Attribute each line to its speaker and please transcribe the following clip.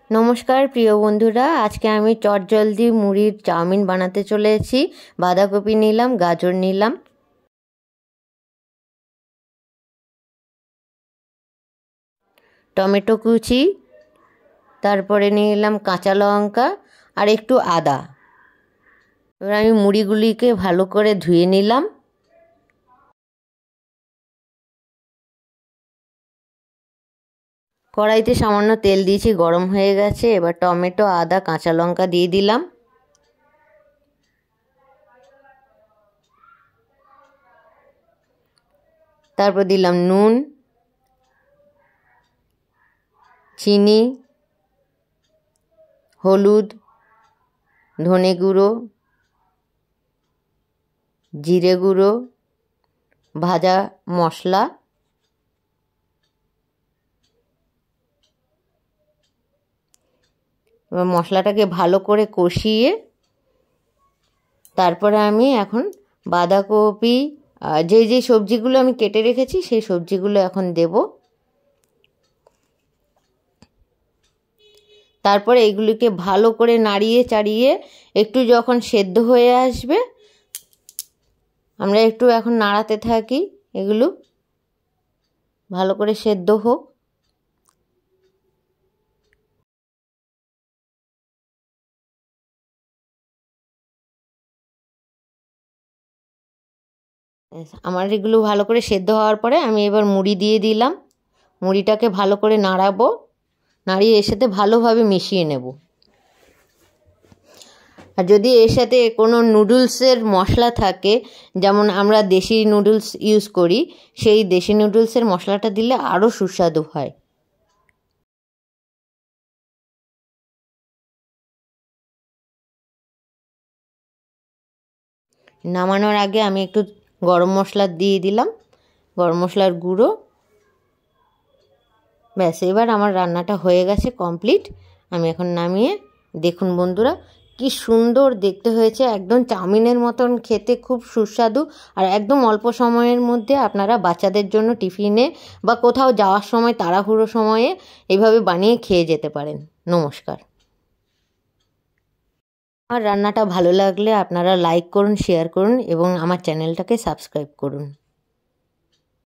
Speaker 1: नमस्कार प्रिय बंधुरा, आज के आमी चटजलदी मुड़िर चाउमिन बनाते चले एसेছি। बाँधाकपि निलाम, गाजर निलाम, टमेटो कुचि, तारपरे निये निलाम काँचा लंका और एकटू आदा। एबार आमी मुड़िगुलिके भालो करे धुए निलाम। कड़ाईते सामान्य तेल दिएছি, गरम হয়ে গেছে। এবার টমেটো, আদা, কাঁচা লঙ্কা দিয়ে দিলাম। তারপর দিলাম নুন, চিনি, হলুদ, ধনে গুঁড়ো, জিরে গুঁড়ো, ভাজা মশলা, এবার মশলাটাকে ভালো করে কষিয়ে তারপরে আমি এখন বাঁধাকপি যে সবজিগুলো আমি কেটে রেখেছি সেই সবজিগুলো এখন দেব। তারপরে এইগুলিকে ভালো করে নাড়িয়ে চাড়িয়ে একটু যখন সেদ্ধ হয়ে আসবে আমরা একটু এখন নাড়াতে থাকি, এগুলো ভালো করে সেদ্ধ হোক। আমার এগুলো ভালো করে সেদ্ধ হওয়ার পরে আমি এবার মুড়ি দিয়ে দিলাম। মুড়িটাকে ভালো করে নাড়াবো, নাড়িয়ে এর সাথে ভালোভাবে মিশিয়ে নেব। আর যদি এর সাথে কোনো নুডলসের মশলা থাকে, যেমন আমরা দেশি নুডলস ইউজ করি, সেই দেশি নুডলসের মশলাটা দিলে আরও সুস্বাদু হয়। নামানোর আগে আমি একটু গরম মশলা দিয়ে দিলাম, গরম মশলার গুঁড়ো। ব্যাস, এবার আমার রান্নাটা হয়ে গেছে কমপ্লিট। আমি এখন নামিয়ে দেখুন বন্ধুরা কি সুন্দর দেখতে হয়েছে, একদম চাউমিনের মতন খেতে, খুব সুস্বাদু। আর একদম অল্প সময়ের মধ্যে আপনারা বাচ্চাদের জন্য টিফিনে বা কোথাও যাওয়ার সময় তাড়াহুড়ো সময়ে এইভাবে বানিয়ে খেয়ে যেতে পারেন। নমস্কার। আমার রান্নাটা ভালো লাগলে আপনারা লাইক করুন, শেয়ার করুন এবং আমার চ্যানেলটাকে সাবস্ক্রাইব করুন।